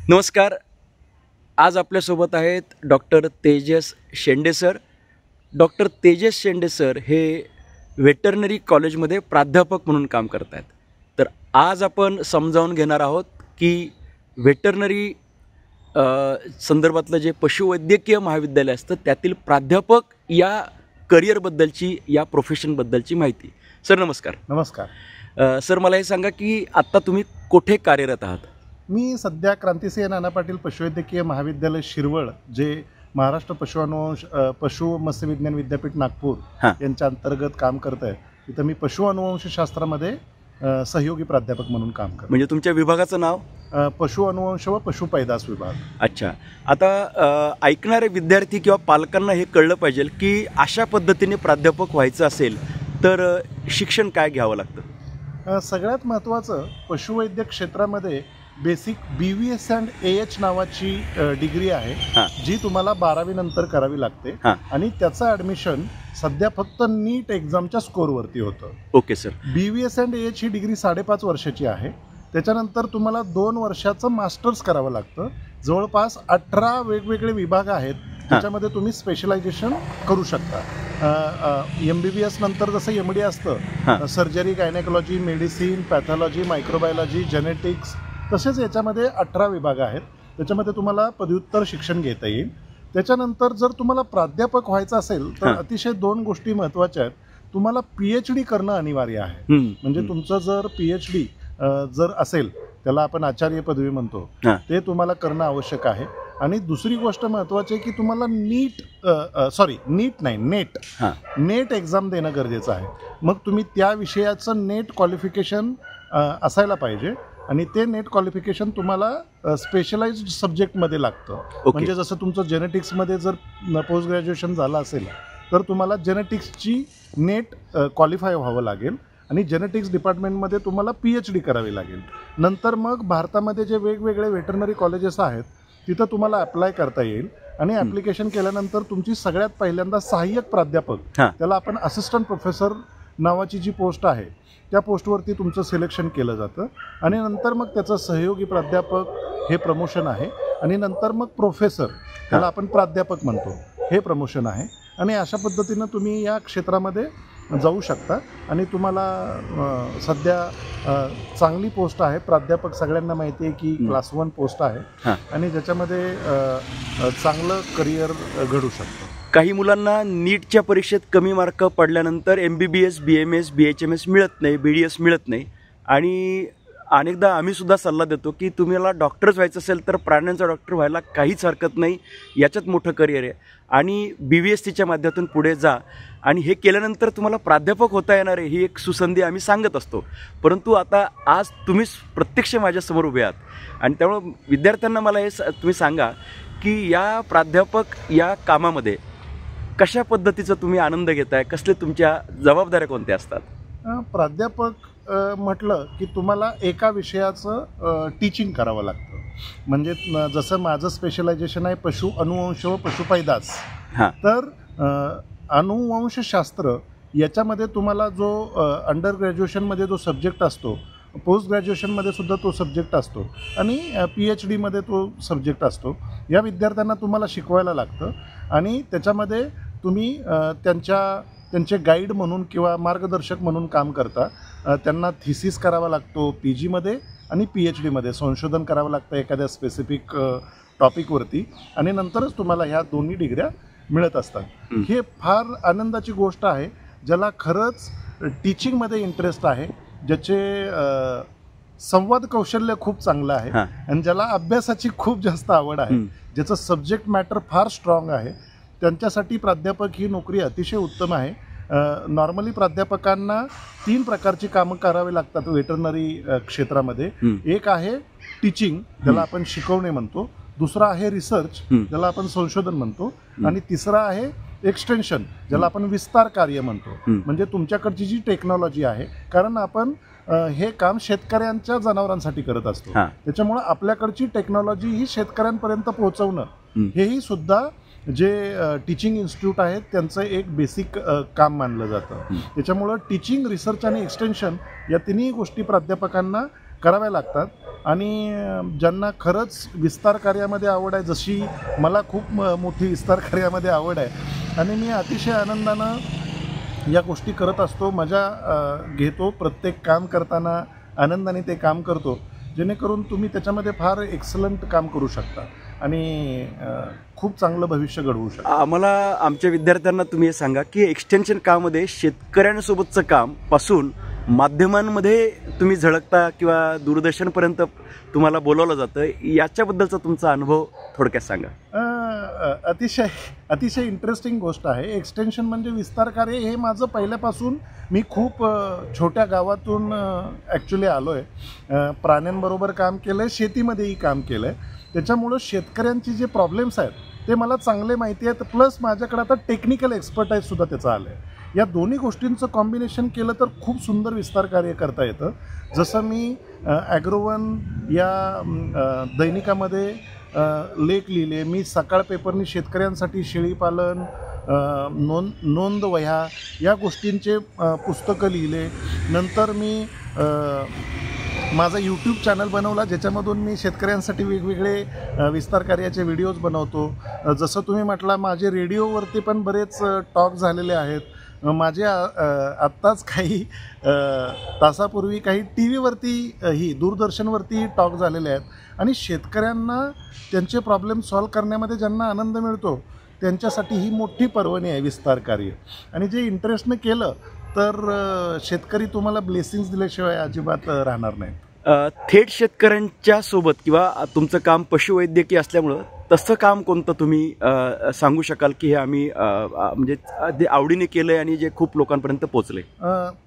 नमस्कार. आज आपल्यासोबत आहेत डॉक्टर तेजस शेंडे सर. डॉक्टर तेजस शेंडे सर हे वेटरनरी कॉलेजमध्ये प्राध्यापक म्हणून काम करत आहेत. तर आज आपण समजावून घेणार आहोत की वेटरनरी संदर्भातलं जे पशुवैद्यकीय महाविद्यालय असतं त्यातील प्राध्यापक या करिअरबद्दलची, या प्रोफेशनबद्दलची माहिती. सर नमस्कार. नमस्कार. सर मला हे सांगा की आत्ता तुम्ही कुठे कार्यरत आहात? मी सध्या क्रांतिसिंह नाना पाटील पशुवैद्यकीय महाविद्यालय शिरवळ, जे महाराष्ट्र पशु मत्स्यविज्ञान विद्यापीठ नागपूर यांच्या अंतर्गत काम करत आहे. तिथं मी पशु अनुवंशशास्त्रामध्ये सहयोगी प्राध्यापक म्हणून काम करतो. म्हणजे तुमच्या विभागाचं नाव? पशु अनुवंश व पशुपैदास विभाग. अच्छा. आता ऐकणारे विद्यार्थी किंवा पालकांना हे कळलं पाहिजे की अशा पद्धतीने प्राध्यापक व्हायचं असेल तर शिक्षण काय घ्यावं लागतं? सगळ्यात महत्त्वाचं, पशुवैद्यक क्षेत्रामध्ये बेसिक BVS अँड AH नावाची डिग्री आहे, जी तुम्हाला 12वी नंतर करावी लागते आणि त्याचं ॲडमिशन सध्या फक्त नीट एक्झामच्या स्कोअरवरती होतं. Okay sir. BVS and AH he degree 5.5 वर्षाची आहे. त्याच्यानंतर तुम्हाला 2 वर्षाचं मास्टर्स करावं लागतं. जवळपास 18 वेगवेगळे विभाग आहेत, त्याच्यामध्ये तुम्ही स्पेशलायझेशन करू शकता. MBBS नंतर जसं MD असतं, surgery, gynaecology, medicine, pathology, microbiology, genetics, तसेच याच्यामध्ये 18 विभाग आहेत. त्याच्यामध्ये तुम्हाला पदव्युत्तर शिक्षण घेता येईल. त्याच्यानंतर जर तुम्हाला प्राध्यापक व्हायचं असेल तर अतिशय 2 गोष्टी महत्त्वाच्या आहेत. तुम्हाला PhD करणं अनिवार्य आहे. म्हणजे तुमचं जर PhD जर असेल, त्याला आपण आचार्य पदवी म्हणतो, ते तुम्हाला करणं आवश्यक आहे. आणि दुसरी गोष्ट महत्त्वाची आहे की तुम्हाला नेट एक्झाम देणं गरजेचं आहे. मग तुम्ही त्या विषयाचं नेट क्वालिफिकेशन असायला पाहिजे आणि ते नेट क्वालिफिकेशन तुम्हाला स्पेशलाइज्ड सब्जेक्टमध्ये लागतं. म्हणजे जसं तुमचं जेनेटिक्समध्ये जर पोस्ट ग्रॅज्युएशन झालं असेल तर तुम्हाला जेनेटिक्सची नेट क्वालिफाय व्हावं लागेल आणि जेनेटिक्स डिपार्टमेंटमध्ये तुम्हाला PhD करावी लागेल. नंतर मग भारतामध्ये जे वेगवेगळे वेटरनरी कॉलेजेस आहेत तिथं तुम्हाला अप्लाय करता येईल आणि ॲप्लिकेशन केल्यानंतर तुमची सगळ्यात पहिल्यांदा सहाय्यक प्राध्यापक, त्याला आपण असिस्टंट प्रोफेसर नावाची जी पोस्ट आहे त्या पोस्टवरती तुमचं सिलेक्शन केलं जातं आणि नंतर मग त्याचं सहयोगी प्राध्यापक हे प्रमोशन आहे आणि नंतर मग प्रोफेसर, त्याला आपण प्राध्यापक म्हणतो, हे प्रमोशन आहे. आणि अशा पद्धतीनं तुम्ही या क्षेत्रामध्ये जाऊ शकता आणि तुम्हाला सध्या चांगली पोस्ट आहे. प्राध्यापक सगळ्यांना माहिती आहे की क्लास 1 पोस्ट आहे आणि ज्याच्यामध्ये चांगलं करिअर घडू शकतं. काही मुलांना नीटच्या परीक्षेत कमी मार्क पडल्यानंतर MBBS, BMS, BHMS मिळत नाही, BDS मिळत नाही. आणि अनेकदा आम्ही सुद्धा सल्ला देतो की तुम्हाला डॉक्टरच व्हायचं असेल तर प्राण्यांचा डॉक्टर व्हायला काहीच हरकत नाही, याच्यात मोठं करिअर आहे आणि BVSCच्या माध्यमातून पुढे जा आणि हे केल्यानंतर तुम्हाला प्राध्यापक होता येणार आहे, ही एक सुसंधी आम्ही सांगत असतो. परंतु आता आज तुम्ही प्रत्यक्ष माझ्यासमोर उभे आहात आणि त्यामुळं विद्यार्थ्यांना मला हे तुम्ही सांगा की या प्राध्यापक या कामामध्ये कशा पद्धतीचा तुम्ही आनंद घेताय, कसले तुमच्या जबाबदाऱ्या कोणत्या असतात? प्राध्यापक म्हटलं की तुम्हाला एका विषयाचं टीचिंग करावं लागतं. म्हणजे जसं माझं स्पेशलायझेशन आहे पशु अनुवंश व पशुपैदास, तर अनुवंशशास्त्र याच्यामध्ये तुम्हाला जो अंडर ग्रॅज्युएशनमध्ये जो सब्जेक्ट असतो, पोस्ट ग्रॅज्युएशनमध्ये सुद्धा तो सब्जेक्ट असतो आणि PhDमध्ये तो सब्जेक्ट असतो. या विद्यार्थ्यांना तुम्हाला शिकवायला लागतं आणि त्याच्यामध्ये तुम्ही त्यांचे गाईड म्हणून किंवा मार्गदर्शक म्हणून काम करता. त्यांना थिसिस करावा लागतो PGमध्ये आणि PhDमध्ये संशोधन करावं लागतं एखाद्या स्पेसिफिक टॉपिकवरती आणि नंतरच तुम्हाला ह्या दोन्ही डिग्र्या मिळत असतात. हे फार आनंदाची गोष्ट आहे. ज्याला खरंच टीचिंगमध्ये इंटरेस्ट आहे, ज्याचे संवाद कौशल्य खूप चांगलं आहे आणि ज्याला अभ्यासाची खूप जास्त आवड आहे, ज्याचं सब्जेक्ट मॅटर फार स्ट्रॉंग आहे, त्यांच्यासाठी प्राध्यापक ही नोकरी अतिशय उत्तम आहे. नॉर्मली प्राध्यापकांना 3 प्रकारची कामं करावी लागतात वेटरनरी क्षेत्रामध्ये. एक आहे टीचिंग, ज्याला आपण शिकवणे म्हणतो. दुसरा आहे रिसर्च, ज्याला आपण संशोधन म्हणतो. आणि तिसरा आहे एक्सटेन्शन, ज्याला आपण विस्तार कार्य म्हणतो. म्हणजे तुमच्याकडची जी टेक्नॉलॉजी आहे, कारण आपण हे काम शेतकऱ्यांच्या जनावरांसाठी करत असतो, त्याच्यामुळे आपल्याकडची टेक्नॉलॉजी ही शेतकऱ्यांपर्यंत पोहोचवणं हेही सुद्धा जे टीचिंग इन्स्टिट्यूट आहेत त्यांचं एक बेसिक काम मानलं जातं. त्याच्यामुळं टीचिंग, रिसर्च आणि एक्सटेन्शन या तिन्ही गोष्टी प्राध्यापकांना कराव्या लागतात. आणि ज्यांना खरंच विस्तार कार्यामध्ये आवड आहे, जशी मला खूप मोठी विस्तार कार्यामध्ये आवड आहे आणि मी अतिशय आनंदानं या गोष्टी करत असतो, मजा घेतो. प्रत्येक काम करताना आनंदाने ते काम करतो, जेणेकरून तुम्ही त्याच्यामध्ये फार एक्सलंट काम करू शकता आणि खूप चांगलं भविष्य घडवू शकता. आम्हाला आमच्या विद्यार्थ्यांना तुम्ही हे सांगा की एक्सटेन्शन कामामध्ये शेतकऱ्यांसोबतचं काम पासून माध्यमांमध्ये तुम्ही झळकता किंवा दूरदर्शनपर्यंत तुम्हाला बोलावलं जातं, याच्याबद्दलचा तुमचा अनुभव थोडक्यात सांगा. अतिशय इंटरेस्टिंग गोष्ट आहे. एक्सटेन्शन म्हणजे विस्तार कार्य हे माझं पहिल्यापासून, मी खूप छोट्या गावातून ॲक्च्युली आलो आहे. प्राण्यांबरोबर काम केलं आहे, शेतीमध्येही काम केलं आहे. त्याच्यामुळं शेतकऱ्यांची जे प्रॉब्लेम्स आहेत ते मला चांगले माहिती आहेत. प्लस माझ्याकडे आता टेक्निकल एक्सपर्टाईजसुद्धा त्याचं आलं आहे. या दोन्ही गोष्टींचं कॉम्बिनेशन केलं तर खूप सुंदर विस्तार कार्य करता येतं. जसं मी ॲग्रोवन या दैनिकामध्ये लेख लिहिले. मी सकाळ पेपरनी शेतकऱ्यांसाठी शेळीपालन, नोंद वह्या या गोष्टींचे पुस्तकं लिहिले. नंतर मी माझा यूट्यूब चॅनल बनवला, ज्याच्यामधून मी शेतकऱ्यांसाठी वेगवेगळे विस्तार कार्याचे व्हिडिओज बनवतो. जसं तुम्ही म्हटला, माझे रेडिओवरती पण बरेच टॉक झालेले आहेत. माझे आत्ताच काही तासापूर्वी काही टी व्हीवरती दूरदर्शनवरती टॉक झालेले आहेत. आणि शेतकऱ्यांना त्यांचे प्रॉब्लेम सॉल्व करण्यामध्ये ज्यांना आनंद मिळतो त्यांच्यासाठी ही मोठी पर्वणी आहे विस्तार कार्य. आणि जे इंटरेस्टनं केलं तर शेतकरी तुम्हाला ब्लेसिंग्स दिल्याशिवाय अजिबात राहणार नाही. थेट शेतकऱ्यांच्या सोबत किंवा तुमचं काम पशुवैद्यकीय असल्यामुळं तसं काम कोणतं तुम्ही सांगू शकाल की हे आम्ही म्हणजे ते आवडीने केलं आहे आणि जे खूप लोकांपर्यंत पोचले?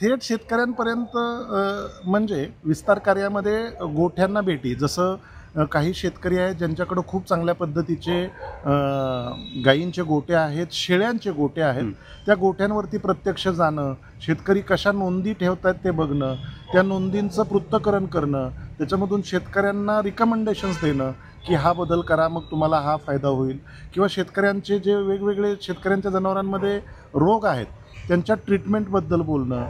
थेट शेतकऱ्यांपर्यंत म्हणजे विस्तार कार्यामध्ये गोठ्यांना भेटी. जसं काही शेतकरी आहेत ज्यांच्याकडं खूप चांगल्या पद्धतीचे गायींचे गोटे आहेत, शेळ्यांचे गोटे आहेत. त्या गोठ्यांवरती प्रत्यक्ष जाणं, शेतकरी कशा नोंदी ठेवतात ते बघणं, त्या नोंदींचं पृथक्करण करणं, त्याच्यामधून शेतकऱ्यांना रिकमेंडेशन्स देणं की हा बदल करा, मग तुम्हाला हा फायदा होईल. किंवा शेतकऱ्यांचे जे वेगवेगळे शेतकऱ्यांच्या जनावरांमध्ये रोग आहेत त्यांच्या ट्रीटमेंटबद्दल बोलणं,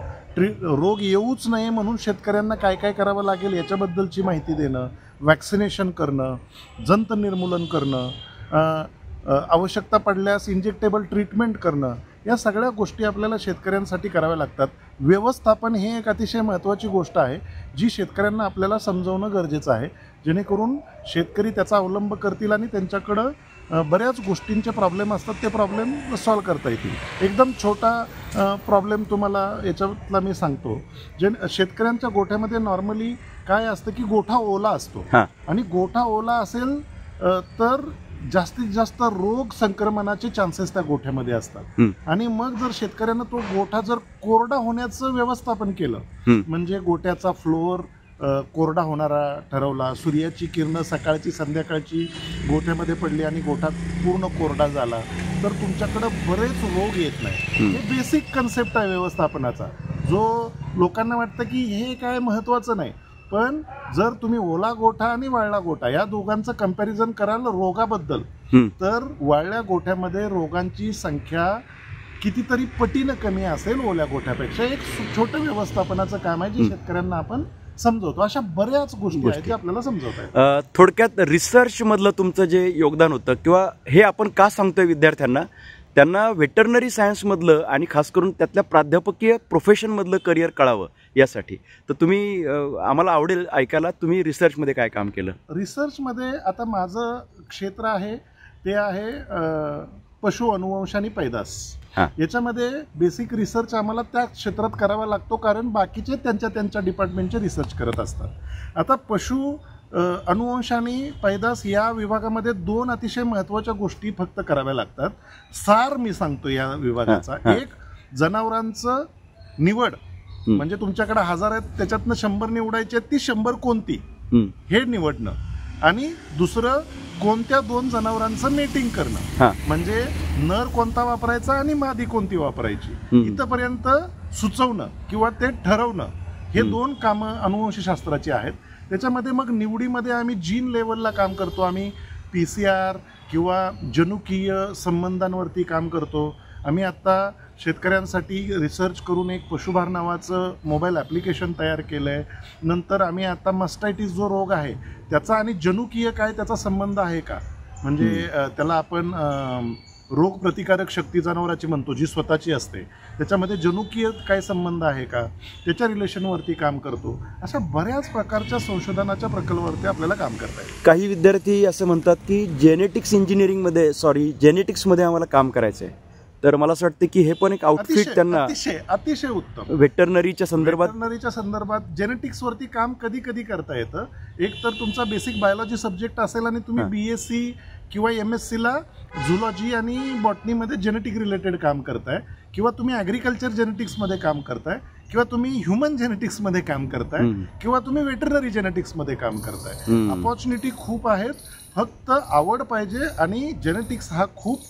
रोग येऊच नये म्हणून शेतकऱ्यांना काय काय करावं लागेल याच्याबद्दलची माहिती देणं, वॅक्सिनेशन करणं, जंत निर्मूलन करणं, आवश्यकता पडल्यास इंजेक्टेबल ट्रीटमेंट करणं, या सगळ्या गोष्टी आपल्याला शेतकऱ्यांसाठी कराव्या लागतात. व्यवस्थापन हे एक अतिशय महत्त्वाची गोष्ट आहे जी शेतकऱ्यांना आपल्याला समजवणं गरजेचं आहे, जेणेकरून शेतकरी त्याचा अवलंब करतील आणि त्यांच्याकडं बऱ्याच गोष्टींचे प्रॉब्लेम असतात, ते प्रॉब्लेम सॉल्व करता येतील. एकदम छोटा प्रॉब्लेम तुम्हाला याच्यातला मी सांगतो. शेतकऱ्यांच्या गोठ्यामध्ये नॉर्मली काय असतं की गोठा ओला असतो आणि गोठा ओला असेल तर जास्तीत जास्त रोग संक्रमणाचे चान्सेस त्या गोठ्यामध्ये असतात. आणि मग जर शेतकऱ्यांना तो गोठा जर कोरडा होण्याचं व्यवस्थापन केलं, म्हणजे गोठ्याचा फ्लोअर कोरडा होणारा ठरवला, सूर्याची किरणं सकाळची संध्याकाळची गोठ्यामध्ये पडली आणि गोठा पूर्ण कोरडा झाला, तर तुमच्याकडं बरेच रोग येत नाही. हे बेसिक कन्सेप्ट आहे व्यवस्थापनाचा, जो लोकांना वाटतं की हे काय महत्त्वाचं नाही. पण जर तुम्ही ओला गोठा आणि वाळला गोठा या दोघांचं कंपॅरिझन कराल रोगाबद्दल, तर वाळल्या गोठ्यामध्ये रोगांची संख्या कितीतरी पटीनं कमी असेल ओल्या गोठ्यापेक्षा. एक छोटं व्यवस्थापनाचं काम आहे जे शेतकऱ्यांना आपण समजवतो. अशा बऱ्याच गोष्टी आहेत जे आपल्याला समजवतात. थोडक्यात रिसर्च मधलं तुमचं जे योगदान होतं किंवा हे आपण का सांगतोय विद्यार्थ्यांना, त्यांना व्हेटरनरी सायन्समधलं आणि खास करून त्यातल्या प्राध्यापकीय प्रोफेशनमधलं करिअर कळावं यासाठी. तर तुम्ही आम्हाला आवडेल ऐकायला तुम्ही रिसर्चमध्ये काय काम केलं. रिसर्चमध्ये आता माझं क्षेत्र आहे ते आहे पशु अनुवंश आणि पैदास. याच्यामध्ये बेसिक रिसर्च आम्हाला त्या क्षेत्रात करावा लागतो, कारण बाकीचे त्यांच्या डिपार्टमेंटचे रिसर्च करत असतात. आता पशु अनुवंश आणि पैदास या विभागामध्ये दोन अतिशय महत्त्वाच्या गोष्टी फक्त कराव्या लागतात. सार मी सांगतो या विभागाचा. एक, जनावरांचं निवड, म्हणजे तुमच्याकडे 1000 आहेत त्याच्यातनं 100 निवडायचे आहेत, ती 100 कोणती हे निवडणं. आणि दुसरं, कोणत्या 2 जनावरांचं मेटिंग करणं, म्हणजे नर कोणता वापरायचा आणि मादी कोणती वापरायची, इथंपर्यंत सुचवणं किंवा ते ठरवणं, हे 2 कामं अनुवंशशास्त्राची आहेत. त्याच्यामध्ये मग निवडीमध्ये आम्ही जीन लेवलला काम करतो. आम्ही PCR किंवा जनुकीय संबंधांवरती काम करतो. आम्ही आत्ता शेतकऱ्यांसाठी रिसर्च करून एक पशुभार नावाचं मोबाईल ॲप्लिकेशन तयार केलं आहे. नंतर आम्ही आता मस्टायटिस जो रोग आहे त्याचा आणि जनुकीय काय त्याचा संबंध आहे का, म्हणजे त्याला आपण रोगप्रतिकारक शक्ती जनावराची म्हणतो जी स्वतःची असते, त्याच्यामध्ये जनुकीय काय संबंध आहे का, त्याच्या रिलेशनवरती काम करतो. अशा बऱ्याच प्रकारच्या संशोधनाच्या प्रकल्पावरती आपल्याला काम करता येईल. काही विद्यार्थी असं म्हणतात की जेनेटिक्समध्ये आम्हाला काम करायचं आहे. तर मला असं वाटतं की हे पण एक आउटफिट त्यांना अतिशय उत्तम व्हेटरनरीच्या संदर्भात जेनेटिक्सवरती काम कधी कधी करता येतं. एक तर तुमचा बेसिक बायोलॉजी सब्जेक्ट असेल आणि तुम्ही BSc किंवा MScला झुलॉजी आणि बॉटनीमध्ये जेनेटिक रिलेटेड काम करताय, किंवा तुम्ही ॲग्रिकल्चर जेनेटिक्समध्ये काम करताय, किंवा तुम्ही ह्युमन जेनेटिक्समध्ये काम करताय, किंवा तुम्ही वेटरनरी जेनेटिक्समध्ये काम करताय. अपॉर्च्युनिटी खूप आहेत, फक्त आवड पाहिजे. आणि जेनेटिक्स हा खूप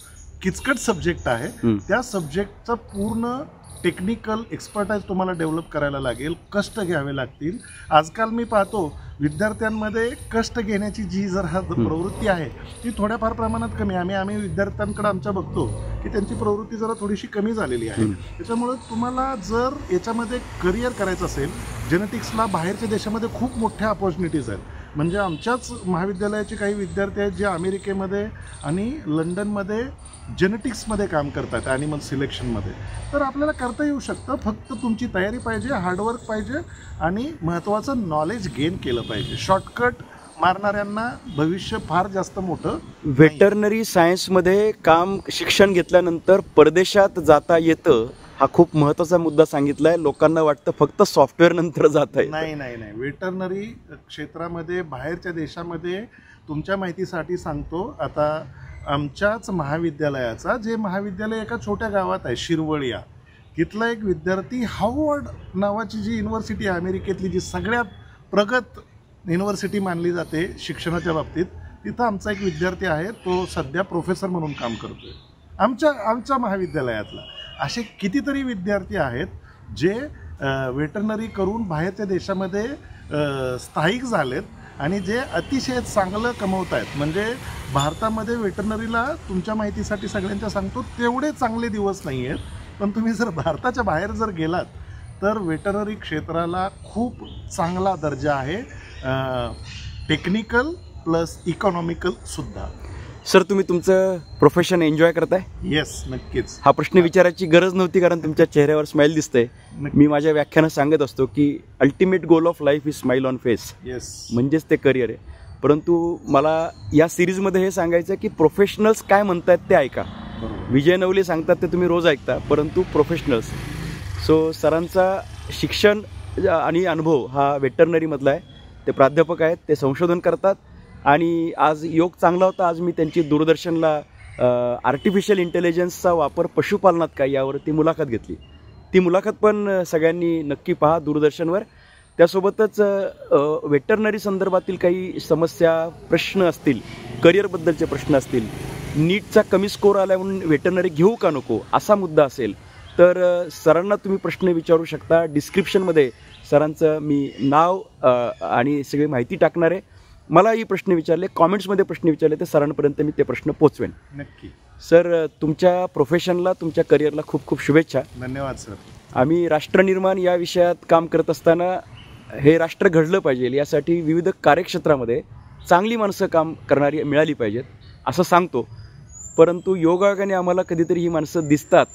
किचकट सब्जेक्ट आहे. त्या सब्जेक्टचं पूर्ण टेक्निकल एक्सपर्टाईज तुम्हाला डेव्हलप करायला लागेल, कष्ट घ्यावे लागतील. आजकाल मी पाहतो विद्यार्थ्यांमध्ये कष्ट घेण्याची जी प्रवृत्ती आहे ती थोड्याफार प्रमाणात कमी आहे. आम्ही विद्यार्थ्यांकडे आमच्या बघतो की त्यांची प्रवृत्ती जरा थोडीशी कमी झालेली आहे. त्याच्यामुळे तुम्हाला जर याच्यामध्ये करिअर करायचं असेल, जेनेटिक्सला बाहेरच्या देशामध्ये खूप मोठ्या अपॉर्च्युनिटीज आहेत. म्हणजे आमच्याच महाविद्यालयाचे काही विद्यार्थी आहेत जे अमेरिकेमध्ये आणि लंडनमध्ये जेनेटिक्समध्ये काम करतात ॲनिमल सिलेक्शनमध्ये. तर आपल्याला करता येऊ शकतं, फक्त तुमची तयारी पाहिजे, हार्डवर्क पाहिजे आणि महत्त्वाचं नॉलेज गेन केलं पाहिजे. शॉर्टकट मारणाऱ्यांना भविष्य फार जास्त मोठं. व्हेटरनरी सायन्समध्ये शिक्षण घेतल्यानंतर परदेशात जाता येतं, हा खूप महत्त्वाचा मुद्दा सांगितला आहे. लोकांना वाटतं फक्त सॉफ्टवेअर नंतर जाता येतं. नाही. व्हेटरनरी क्षेत्रामध्ये बाहेरच्या देशामध्ये, तुमच्या माहितीसाठी सांगतो, आता आमच्याच महाविद्यालयाचा, जे महाविद्यालय एका छोट्या गावात आहे शिरवळिया, तिथला एक विद्यार्थी हार्वर्ड नावाची जी युनिव्हर्सिटी आहे अमेरिकेतली, जी सगळ्यात प्रगत युनिव्हर्सिटी मानली जाते शिक्षणाच्या बाबतीत, तिथं आमचा एक विद्यार्थी आहे. तो सध्या प्रोफेसर म्हणून काम करतोय आमच्या महाविद्यालयातला. असे कितीतरी विद्यार्थी आहेत जे वेटरनरी करून बाहेरच्या देशामध्ये स्थायिक झालेत आणि जे अतिशय चांगलं कमवत आहेत. म्हणजे भारतामध्ये वेटरनरीला, तुमच्या माहितीसाठी सगळ्यांच्या सांगतो, तेवढे चांगले दिवस नाही आहेत. पण तुम्ही जर भारताच्या बाहेर जर गेलात तर वेटरनरी क्षेत्राला खूप चांगला दर्जा आहे, टेक्निकल प्लस इकॉनॉमिकल सुद्धा. सर, तुम्ही तुमचं प्रोफेशन एन्जॉय करताय? येस, नक्कीच. हा प्रश्न विचारायची गरज नव्हती, कारण तुमच्या चेहऱ्यावर स्माईल दिसतंय. मी माझ्या व्याख्यानात सांगत असतो की ultimate goal of life is smile on face. Yes, म्हणजेच ते करिअर आहे. परंतु मला या सिरीजमध्ये हे सांगायचं आहे की प्रोफेशनल्स काय म्हणतात ते ऐका. विजय नवले सांगतात ते तुम्ही रोज ऐकता, परंतु प्रोफेशनल्स. सो सरांचा शिक्षण आणि अनुभव हा वेटरनरीमधला आहे. ते प्राध्यापक आहेत, ते संशोधन करतात. आणि आज योग चांगला होता, आज मी त्यांची दूरदर्शनला आर्टिफिशियल इंटेलिजन्सचा वापर पशुपालनात काय यावरती मुलाखत घेतली. ती मुलाखत पण सगळ्यांनी नक्की पहा दूरदर्शनवर. त्यासोबतच वेटरनरी संदर्भातील काही समस्या, प्रश्न असतील, करिअरबद्दलचे प्रश्न असतील, नीटचा कमी स्कोर आला म्हणून वेटरनरी घेऊ का नको असा मुद्दा असेल तर सरांना तुम्ही प्रश्न विचारू शकता. डिस्क्रिप्शनमध्ये सरांचं मी नाव आणि सगळी माहिती टाकणार आहे. मला ही प्रश्न विचारले, कॉमेंट्समध्ये प्रश्न विचारले, तर सरांपर्यंत मी ते प्रश्न पोचवेन. नक्की. सर, तुमच्या प्रोफेशनला, तुमच्या करिअरला खूप खूप शुभेच्छा. धन्यवाद सर. आम्ही राष्ट्रनिर्माण या विषयात काम करत असताना हे राष्ट्र घडलं पाहिजे यासाठी विविध कार्यक्षेत्रामध्ये चांगली माणसं काम करणारी मिळाली पाहिजेत असं सांगतो. परंतु योगायोगाने आम्हाला कधीतरी ही माणसं दिसतात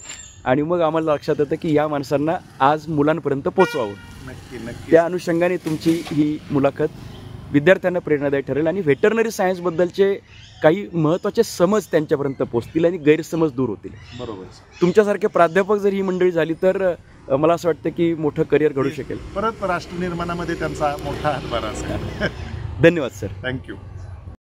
आणि मग आम्हाला लक्षात येतं की या माणसांना आज मुलांपर्यंत पोचवावं. नक्की. त्या अनुषंगाने तुमची ही मुलाखत विद्यार्थ्यांना प्रेरणादायी ठरेल आणि व्हेटरनरी सायन्सबद्दलचे काही महत्त्वाचे समज त्यांच्यापर्यंत पोहोचतील आणि गैरसमज दूर होतील. बरोबर. तुमच्यासारखे प्राध्यापक जर ही मंडळी झाली तर मला असं वाटतं की मोठं करिअर घडू शकेल. परत राष्ट्र निर्माणामध्ये त्यांचा मोठा हातभार असेल. धन्यवाद सर. थँक्यू.